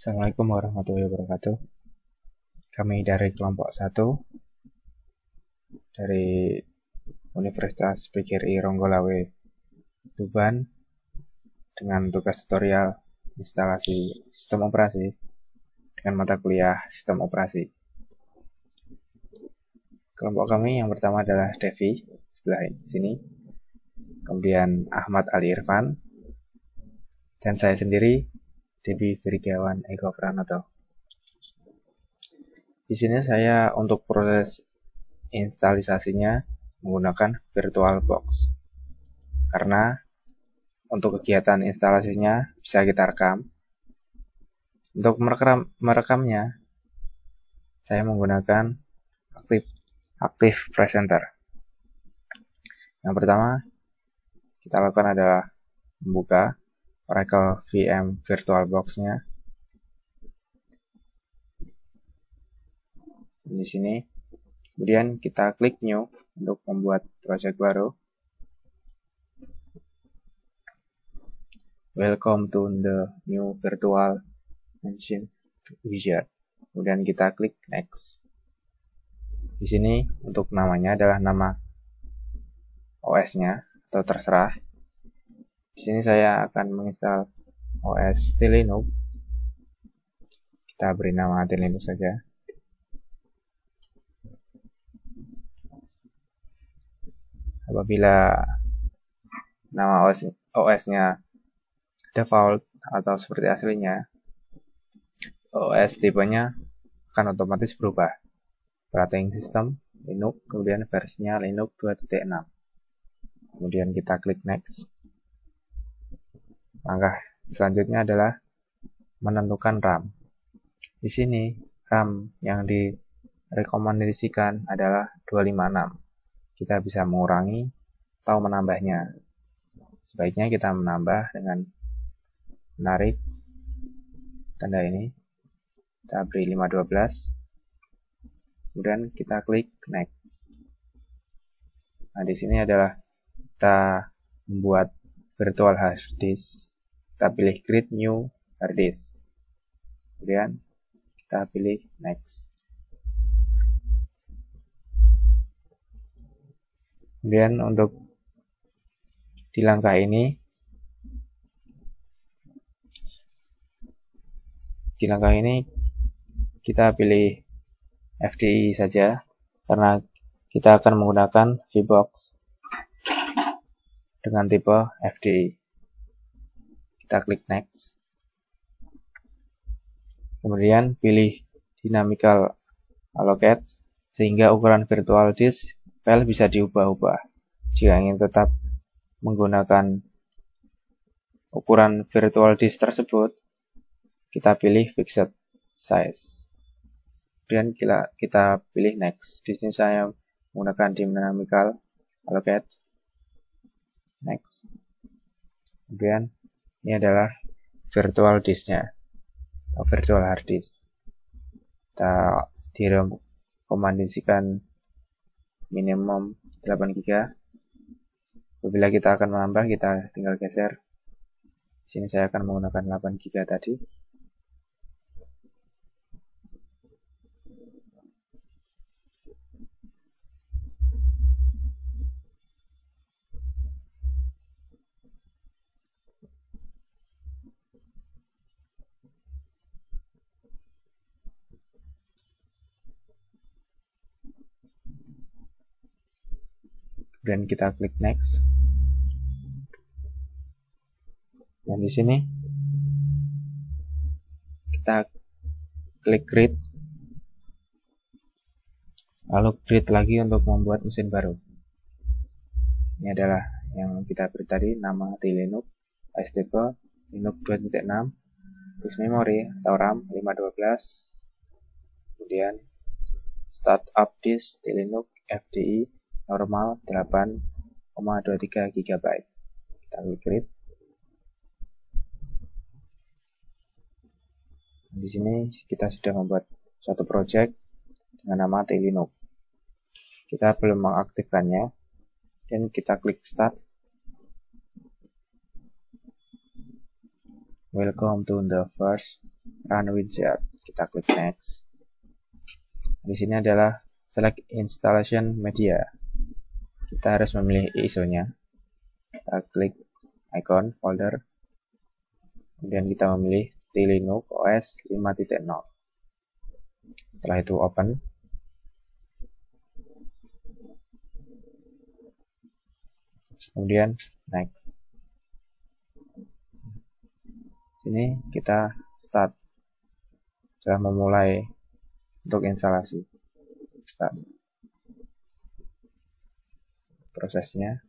Assalamualaikum warahmatullahi wabarakatuh. Kami dari kelompok 1 dari Universitas PGRI Ronggolawe Tuban dengan tugas tutorial instalasi sistem operasi dengan mata kuliah sistem operasi. Kelompok kami yang pertama adalah Devi sebelah sini, kemudian Ahmad Ali Irfan, dan saya sendiri Devi Virigawan Eko Pranoto. Di sini saya untuk proses instalisasinya menggunakan VirtualBox. Karena untuk kegiatan instalasinya bisa kita rekam. Untuk merekamnya saya menggunakan Active Presenter. Yang pertama kita lakukan adalah membuka Oracle VM VirtualBox-nya. Di sini, kemudian kita klik New untuk membuat project baru. Welcome to the new virtual machine wizard. Kemudian kita klik Next. Di sini untuk namanya adalah nama OS-nya atau terserah. Di sini saya akan menginstal OS Linux. Kita beri nama Linux saja. Apabila nama OS-nya default atau seperti aslinya, OS tipenya akan otomatis berubah. Operating System Linux, kemudian versinya Linux 2.6. Kemudian kita klik Next. Langkah selanjutnya adalah menentukan RAM. Di sini RAM yang direkomendasikan adalah 256. Kita bisa mengurangi atau menambahnya. Sebaiknya kita menambah dengan menarik tanda ini. Kita beri 512. Kemudian kita klik Next. Nah, di sini adalah kita membuat virtual hard disk. Kita pilih Create New Hard Disk. Kemudian kita pilih Next. Kemudian untuk di langkah ini, kita pilih FDI saja karena kita akan menggunakan VBox dengan tipe FDI. Kita klik Next. Kemudian pilih Dynamical Allocate sehingga ukuran virtual disk file bisa diubah-ubah. Jika ingin tetap menggunakan ukuran virtual disk tersebut, kita pilih Fixed Size. Kemudian kita pilih Next. Di sini saya menggunakan Dynamical Allocate. Next. Kemudian ini adalah virtual disk-nya, virtual hard disk. Kita direkomendasikan minimum 8 GB. Apabila kita akan menambah, kita tinggal geser. Di sini saya akan menggunakan 8 GB tadi. Kemudian kita klik Next. Dan di sini kita klik Create. Lalu Create lagi untuk membuat mesin baru. Ini adalah yang kita beri tadi, nama Linux, OS tipe Linux 2.6, disk memory atau RAM 512. Kemudian startup disk Linux FDI normal 8,23 GB. Kita klik Create. Di sini kita sudah membuat suatu project dengan nama Linux. Kita belum mengaktifkannya, dan kita klik Start. Welcome to the first run wizard. Kita klik next. Di sini adalah select installation media. Kita harus memilih ISO-nya. Kita klik icon folder. Kemudian kita memilih Linux OS 5.0. Setelah itu open. Kemudian next. Sini kita start. Sudah memulai untuk instalasi. Start. Prosesnya.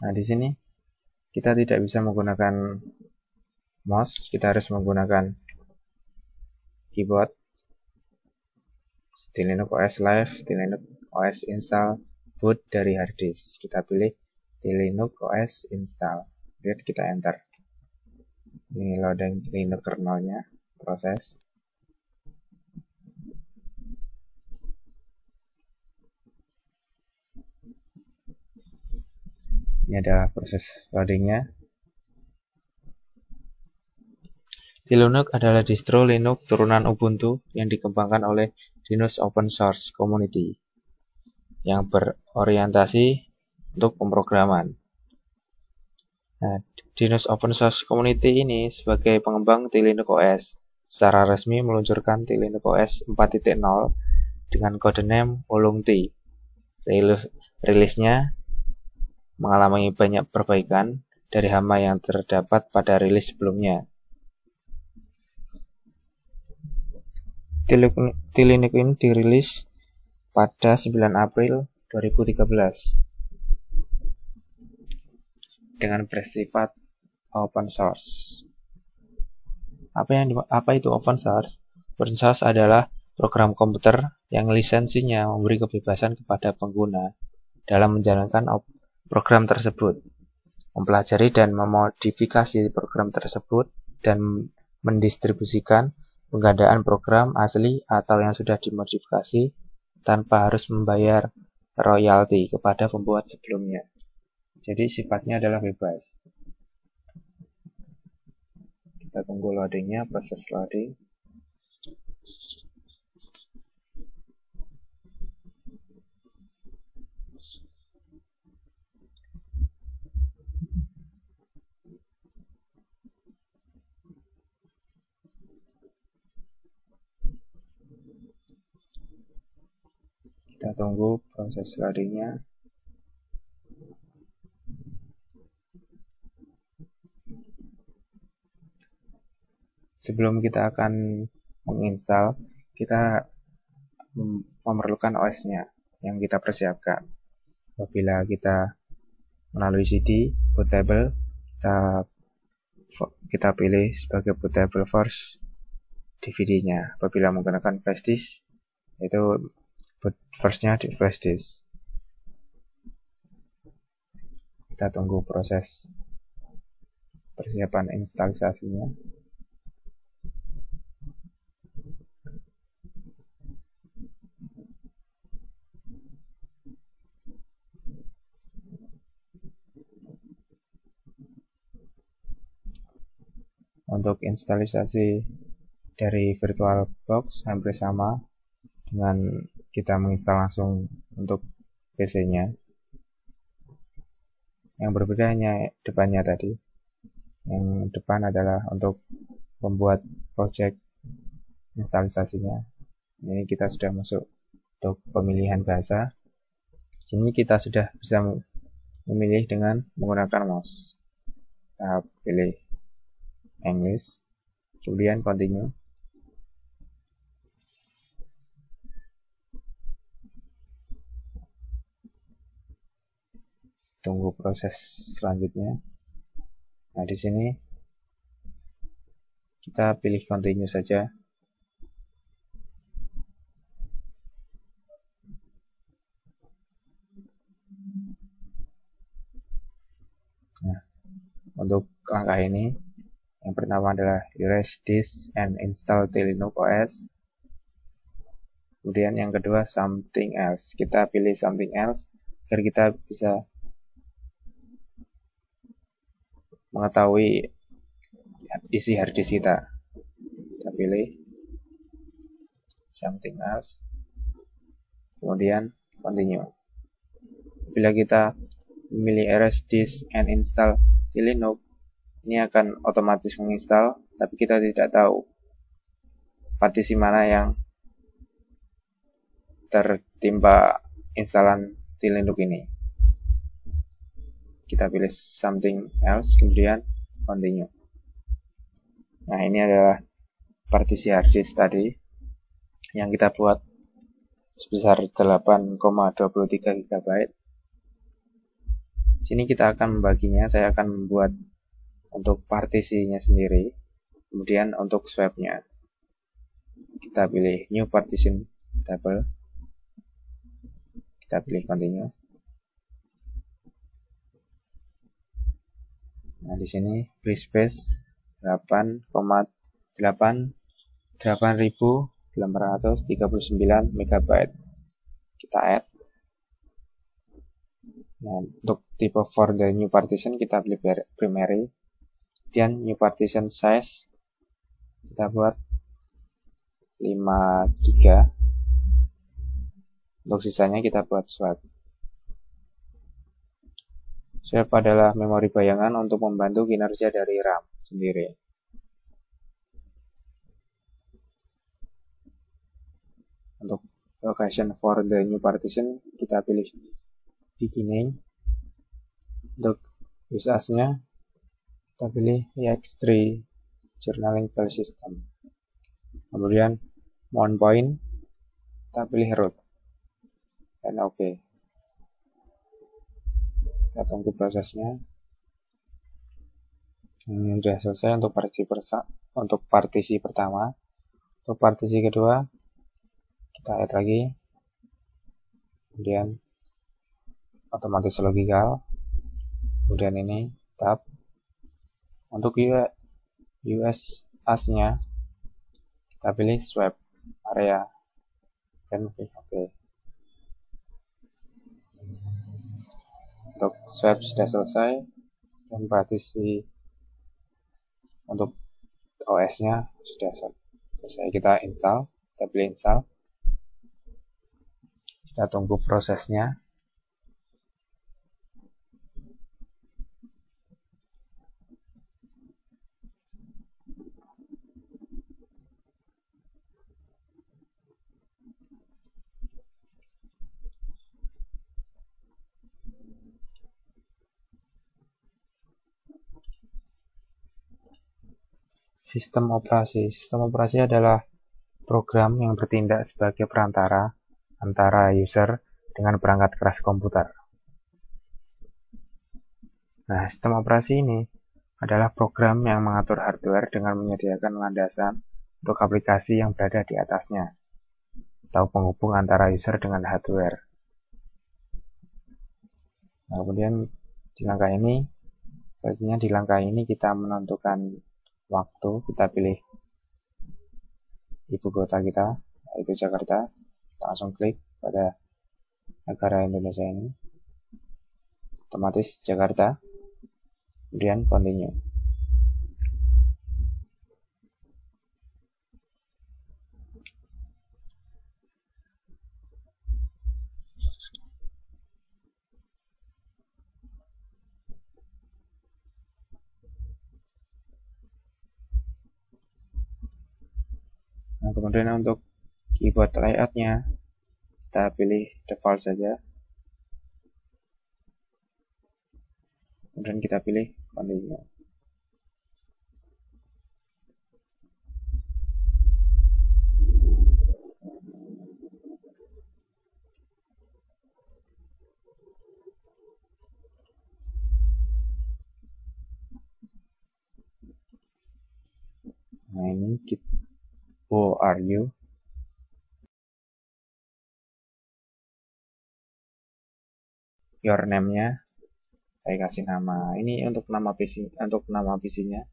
Nah, di sini kita tidak bisa menggunakan mouse, kita harus menggunakan keyboard. Linux OS Live, Linux OS Install, boot dari hard disk. Kita pilih Linux OS Install. Kemudian kita enter. Ini loading Linux kernelnya, proses. Ini adalah proses loadingnya. Linux adalah distro Linux turunan Ubuntu yang dikembangkan oleh Linux Open Source Community yang berorientasi untuk pemrograman. Nah, Linux Open Source Community ini sebagai pengembang Linux OS secara resmi meluncurkan Linux OS 4.0 dengan kode name Ulung T. Rilisnya mengalami banyak perbaikan dari hama yang terdapat pada rilis sebelumnya. Linux ini dirilis pada 9 April 2013 dengan bersifat open source. Apa itu open source? Open source adalah program komputer yang lisensinya memberi kebebasan kepada pengguna dalam menjalankan program tersebut, mempelajari dan memodifikasi program tersebut, dan mendistribusikan penggandaan program asli atau yang sudah dimodifikasi tanpa harus membayar royalti kepada pembuat sebelumnya. Jadi sifatnya adalah bebas. Kita tunggu loadingnya, proses loading. Kita tunggu proses loadingnya. Sebelum kita akan menginstal, kita memerlukan OS-nya yang kita persiapkan. Apabila kita melalui CD, bootable, kita pilih sebagai bootable first DVD-nya. Apabila menggunakan flash disk, itu first-nya di flash disk. Kita tunggu proses persiapan instalisasinya. Untuk instalisasi dari VirtualBox hampir sama dengan kita menginstal langsung untuk PC-nya. Yang berbeda hanya depannya tadi. Yang depan adalah untuk membuat project instalisasinya. Ini kita sudah masuk untuk pemilihan bahasa. Sini kita sudah bisa memilih dengan menggunakan mouse. Kita pilih English, kemudian continue. Tunggu proses selanjutnya. Nah, di sini kita pilih continue saja. Nah, untuk langkah ini yang pertama adalah erase disk and install Linux OS. Kemudian yang kedua something else. Kita pilih something else agar kita bisa mengetahui isi harddisk kita. pilih something else, kemudian continue. Bila kita memilih erase disk and install Linux, ini akan otomatis menginstal, tapi kita tidak tahu partisi mana yang tertimpa instalan Linux ini. Kita pilih something else, kemudian continue. Nah, ini adalah partisi hard disk tadi yang kita buat sebesar 8,23 GB. Sini kita akan membaginya. Saya akan membuat untuk partisinya sendiri, kemudian untuk swap-nya kita pilih new partition table, kita pilih continue. Nah, di sini free space 8,839 MB. Kita add. Nah, untuk tipe for the new partition kita pilih primary, kemudian new partition size kita buat 5 GB. Untuk sisanya kita buat swap. Swap adalah memori bayangan untuk membantu kinerja dari RAM sendiri. Untuk location for the new partition kita pilih beginning. Untuk use as-nya kita pilih ex3 journaling file system. Kemudian mount point kita pilih root dan oke. Kita tunggu prosesnya. Ini sudah selesai untuk partisi pertama. Untuk partisi kedua kita add lagi, kemudian otomatis logical, kemudian ini tab. Untuk US as-nya kita pilih swap area dan pilih oke. Untuk swap sudah selesai dan partisi untuk OS-nya sudah selesai. Kita install, kita pilih install. Kita tunggu prosesnya. Sistem operasi. Sistem operasi adalah program yang bertindak sebagai perantara antara user dengan perangkat keras komputer. Nah, sistem operasi ini adalah program yang mengatur hardware dengan menyediakan landasan untuk aplikasi yang berada di atasnya, atau penghubung antara user dengan hardware. Nah, kemudian di langkah ini, selanjutnya di langkah ini kita menentukan waktu, kita pilih ibu kota kita, yaitu Jakarta. Kita langsung klik pada negara Indonesia ini, otomatis Jakarta, kemudian continue. Nah, kemudian untuk keyboard layoutnya kita pilih default saja, kemudian kita pilih continue. Nah, ini who are you? Your name-nya saya kasih nama. Ini untuk nama PC, untuk nama PC-nya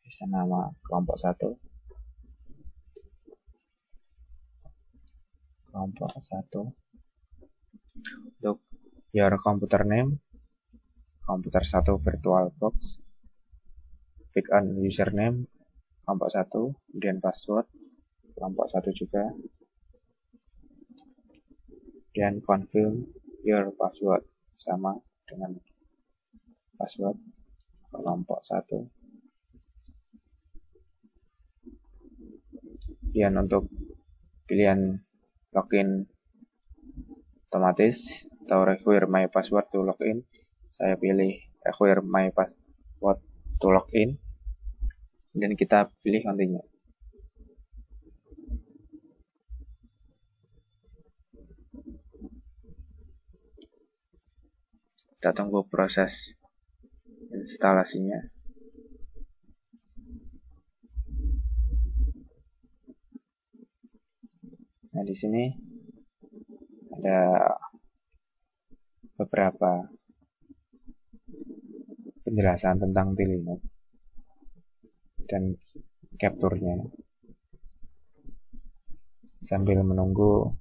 bisa nama kelompok 1. Kelompok 1. Untuk your computer name, komputer 1 VirtualBox. Pick on username, kelompok 1, kemudian password kelompok 1 juga, dan confirm your password sama dengan password kelompok 1. Kemudian untuk pilihan login otomatis atau require my password to login, saya pilih require my password to login, dan kita pilih continue. Kita tunggu proses instalasinya. Nah, di sini ada beberapa penjelasan tentang Linux dan capture-nya sambil menunggu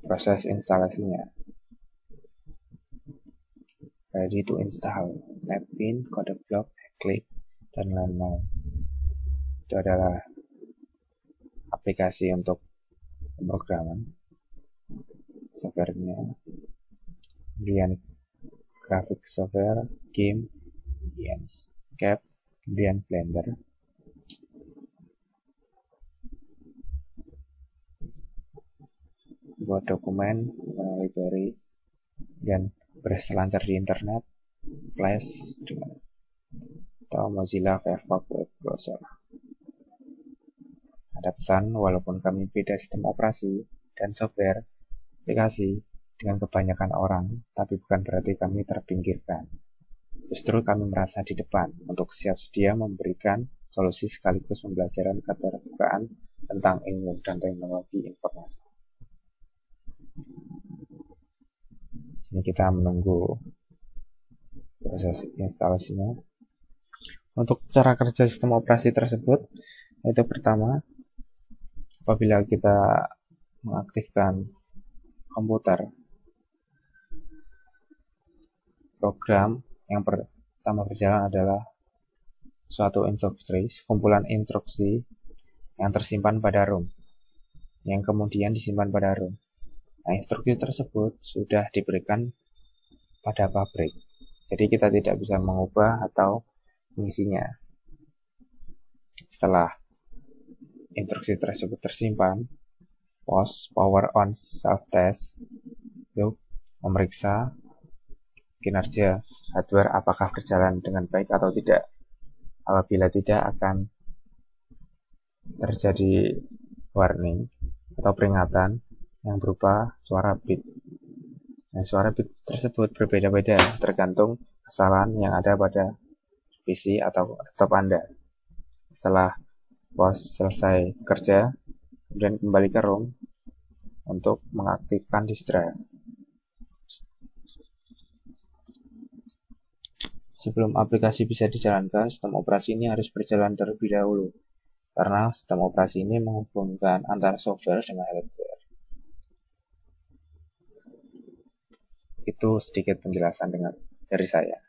proses instalasinya. Ready to install, Nepin, CodeBlock, Eclipse, dan lain-lain. Itu adalah aplikasi untuk pemrograman, software-nya, kemudian graphic software, game, Enscape, kemudian Blender. Buat dokumen, library, dan berselancar di internet, Flash, atau Mozilla Firefox Web Browser. Ada pesan, walaupun kami beda sistem operasi dan software aplikasi dengan kebanyakan orang, tapi bukan berarti kami terpinggirkan. Justru kami merasa di depan untuk siap sedia memberikan solusi sekaligus pembelajaran keterbukaan tentang ilmu dan teknologi informasi. Sini kita menunggu proses instalasinya. Untuk cara kerja sistem operasi tersebut, yaitu pertama, apabila kita mengaktifkan komputer, program yang pertama berjalan adalah suatu instruksi, kumpulan instruksi yang tersimpan pada ROM, yang kemudian disimpan pada ROM. Nah, instruksi tersebut sudah diberikan pada pabrik, jadi kita tidak bisa mengubah atau mengisinya. Setelah instruksi tersebut tersimpan, power on self-test yuk memeriksa kinerja hardware apakah berjalan dengan baik atau tidak. Apabila tidak, akan terjadi warning atau peringatan yang berupa suara bit. Nah, suara bit tersebut berbeda-beda tergantung kesalahan yang ada pada PC atau laptop Anda. Setelah BOS selesai bekerja, kemudian kembali ke ROM untuk mengaktifkan disk drive. Sebelum aplikasi bisa dijalankan, sistem operasi ini harus berjalan terlebih dahulu, karena sistem operasi ini menghubungkan antara software dengan hardware. Itu sedikit penjelasan dari saya.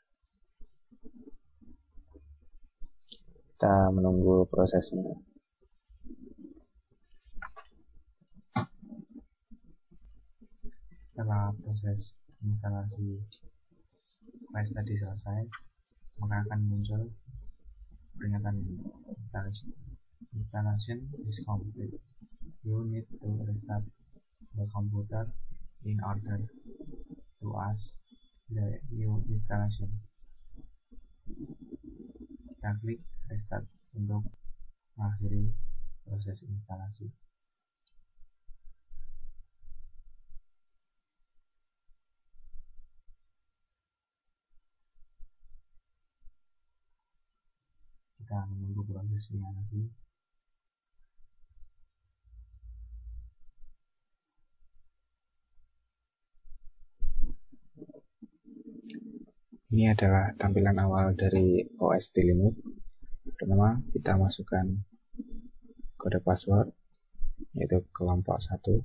Kita menunggu prosesnya. Setelah proses instalasi flash tadi selesai, maka akan muncul peringatan installation is complete. You need to restart the computer in order to ask the new installation. Kita klik restart untuk mengakhiri proses instalasi. Kita menunggu prosesnya lagi. Ini adalah tampilan awal dari OS Linux. Pertama, kita masukkan kode password, yaitu kelompok 1.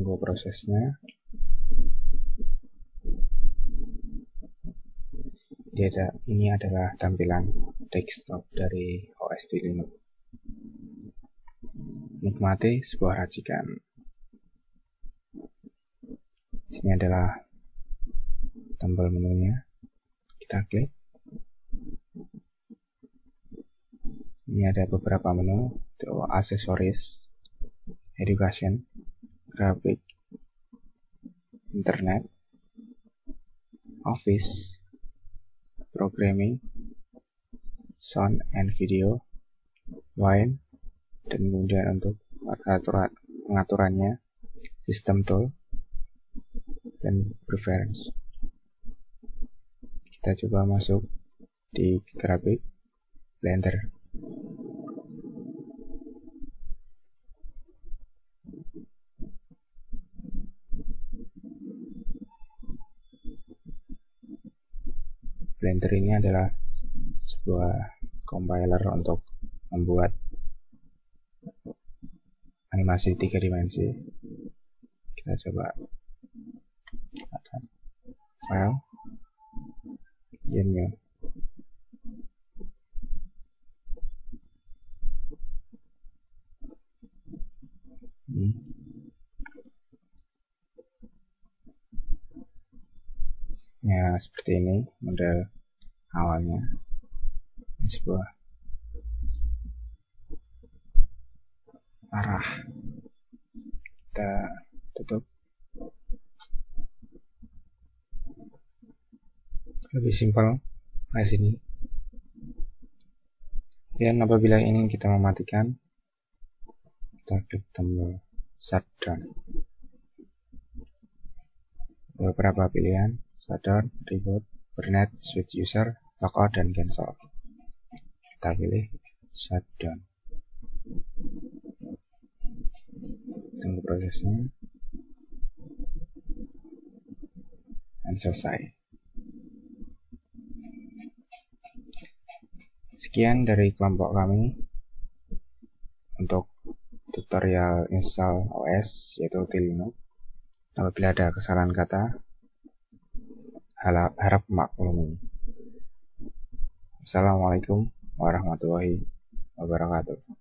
tunggu prosesnya. Ini adalah tampilan desktop dari OS di Linux. Nikmati sebuah racikan. Sini adalah tombol menunya. Kita klik. Ini ada beberapa menu, aksesoris, education, grafik, internet, office, programming, sound and video, wine, dan kemudian untuk pengaturannya, system tool, dan preference. Kita coba masuk di grafik Blender. Blender ini adalah sebuah compiler untuk membuat animasi 3 dimensi. Kita coba file, new. Ya, seperti ini model awalnya. Ini sebuah arah. Kita tutup. Lebih simpel di sini. Dan apabila ingin kita mematikan, kita klik tombol shutdown. Beberapa pilihan: shutdown, reboot, burnet, switch user, logout, dan cancel. Kita pilih shutdown. Tunggu prosesnya. Dan selesai. Sekian dari kelompok kami untuk tutorial install OS yaitu Linux. Apabila ada kesalahan kata, harap maklumi. Assalamualaikum warahmatullahi wabarakatuh.